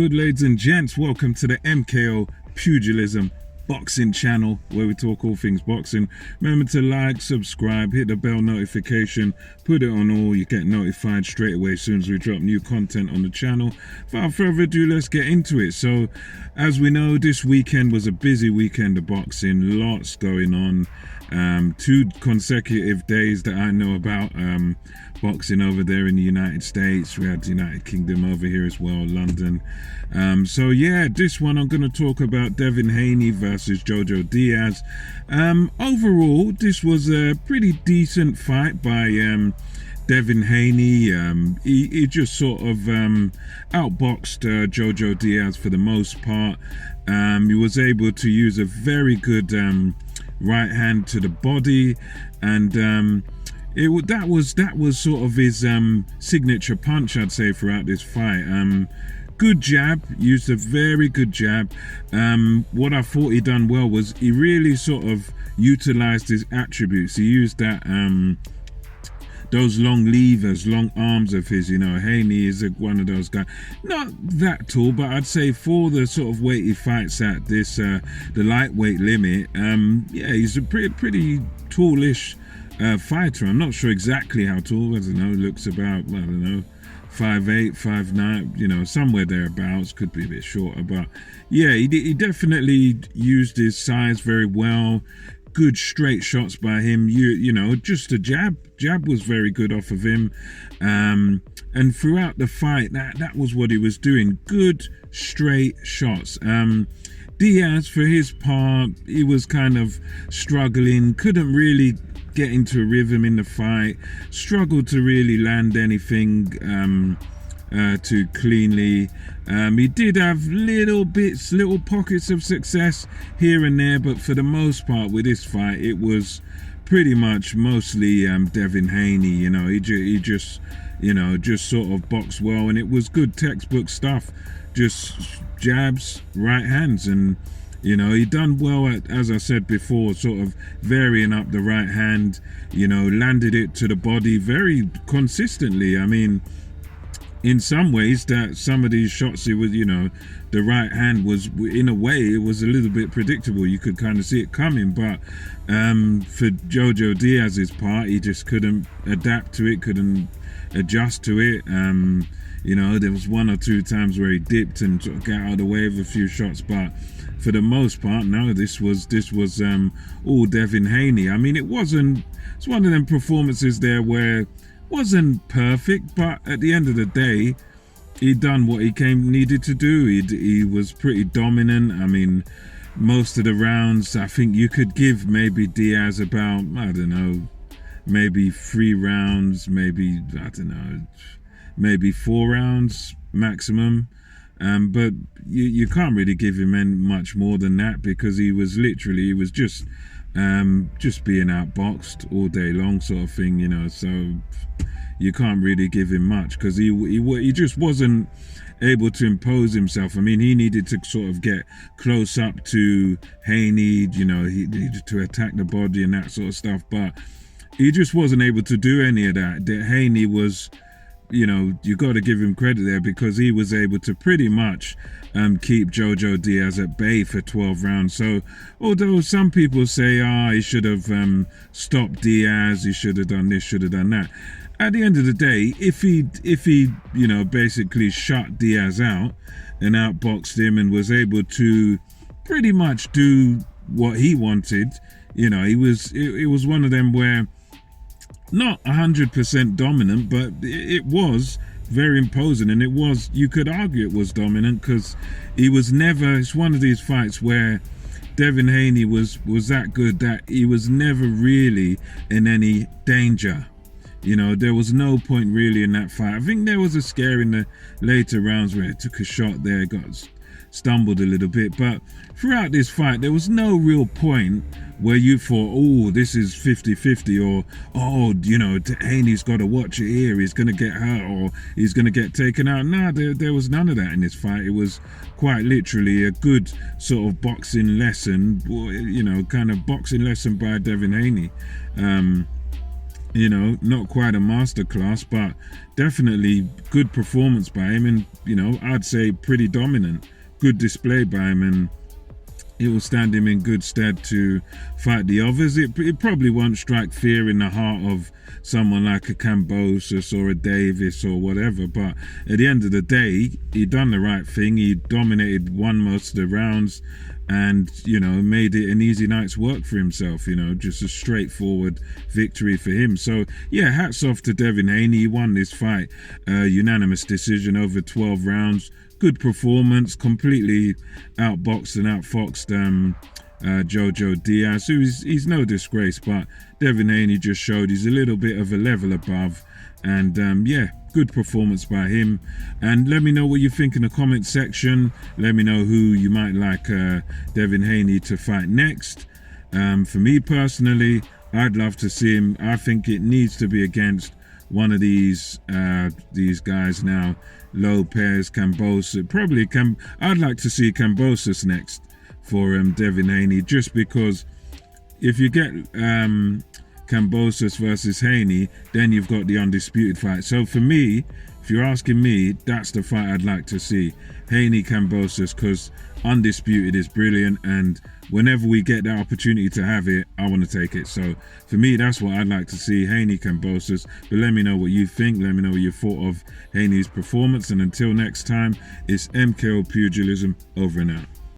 good, ladies and gents? Welcome to the MKO Pugilism Boxing channel, where we talk all things boxing. Remember to like, subscribe, hit the bell notification, put it on all. You get notified straight away as soon as we drop new content on the channel. Without further ado, let's get into it. So, as we know, this weekend was a busy weekend of boxing. Lots going on. 2 consecutive days that I know about boxing over there in the United States. We had the United Kingdom over here as well, London. So yeah, this one I'm going to talk about Devin Haney versus Jojo Diaz. Overall, this was a pretty decent fight by Devin Haney. He just sort of outboxed Jojo Diaz for the most part. He was able to use a very good right hand to the body, and that was sort of his signature punch, I'd say, throughout this fight. Good jab, used a very good jab. What I thought he done well was he really sort of utilized his attributes. He used that those long levers, long arms of his. You know, Haney is one of those guys, not that tall, but I'd say for the sort of weight he fights at, this the lightweight limit, yeah, he's a pretty tallish fighter. I'm not sure exactly how tall. I don't know. Looks about, I don't know, 5'8", 5'9", you know, somewhere thereabouts. Could be a bit shorter, but yeah, he definitely used his size very well. Good straight shots by him. You know, just a jab was very good off of him, and throughout the fight, that was what he was doing. Good straight shots. Diaz, for his part, he was kind of struggling, couldn't really get into a rhythm in the fight, struggled to really land anything too cleanly. He did have little pockets of success here and there, but for the most part with this fight, it was pretty much mostly Devin Haney. You know, he just, you know, just sort of boxed well, and it was good textbook stuff. Just jabs, right hands, and you know, he done well at, as I said before, sort of varying up the right hand, you know, landed it to the body very consistently. I mean, in some ways, that some of these shots, it was, you know, the right hand was, in a way, it was a little bit predictable. You could kind of see it coming, but for Jojo Diaz's part, he just couldn't adapt to it, couldn't adjust to it. You know, there was 1 or 2 times where he dipped and sort of got out of the way of a few shots, but for the most part, no, this was all Devin Haney. I mean, it's one of them performances there where wasn't perfect, but at the end of the day, he done what he needed to do. He was pretty dominant. I mean, most of the rounds, I think you could give maybe Diaz about, I don't know, maybe 3 rounds, maybe, I don't know, maybe 4 rounds maximum. But you can't really give him much more than that, because he was just being outboxed all day long, sort of thing, you know. So you can't really give him much, because he just wasn't able to impose himself. I mean, he needed to sort of get close up to Haney, you know, he needed to attack the body and that sort of stuff, but he just wasn't able to do any of that. Haney was, you know, you got to give him credit there, because he was able to pretty much keep Jojo Diaz at bay for 12 rounds. So although some people say, he should have stopped Diaz, he should have done this, should have done that, at the end of the day, if he you know, basically shut Diaz out and outboxed him and was able to pretty much do what he wanted, you know, it was one of them where not 100% dominant, but it was very imposing, and it was, you could argue it was dominant, because he was never, it's one of these fights where Devin Haney was that good that he was never really in any danger. You know, there was no point really in that fight. I think there was a scare in the later rounds where he took a shot there, stumbled a little bit, but throughout this fight there was no real point where you thought, oh, this is 50-50, or oh, you know, Haney's got to watch it here, he's going to get hurt, or he's going to get taken out. No, there was none of that in this fight. It was quite literally a good sort of boxing lesson, you know, kind of boxing lesson by Devin Haney. You know, not quite a masterclass, but definitely good performance by him, and I'd say pretty dominant. Good display by him, and it will stand him in good stead to fight the others. It probably won't strike fear in the heart of someone like a Kambosos or a Davis or whatever, but at the end of the day, he done the right thing. He dominated, won most of the rounds, and made it an easy night's work for himself. Just a straightforward victory for him. So yeah, hats off to Devin Haney. He won this fight, unanimous decision over 12 rounds. Good performance, completely outboxed and outfoxed Jojo Diaz, he's no disgrace, but Devin Haney just showed he's a little bit of a level above, and yeah, good performance by him. And let me know what you think in the comment section. Let me know who you might like Devin Haney to fight next. For me personally, I'd love to see him. I think it needs to be against one of these guys now. Lopez, Kambosos, probably I'd like to see Kambosos next for Devin Haney, just because if you get Kambosos versus Haney, then you've got the undisputed fight. So for me, if you're asking me, that's the fight I'd like to see. Haney Kambosos, because undisputed is brilliant, and whenever we get the opportunity to have it, I want to take it. So for me, that's what I'd like to see, Haney Kambosos. But let me know what you think. Let me know what you thought of Haney's performance. And until next time, it's MKO Pugilism, over and out.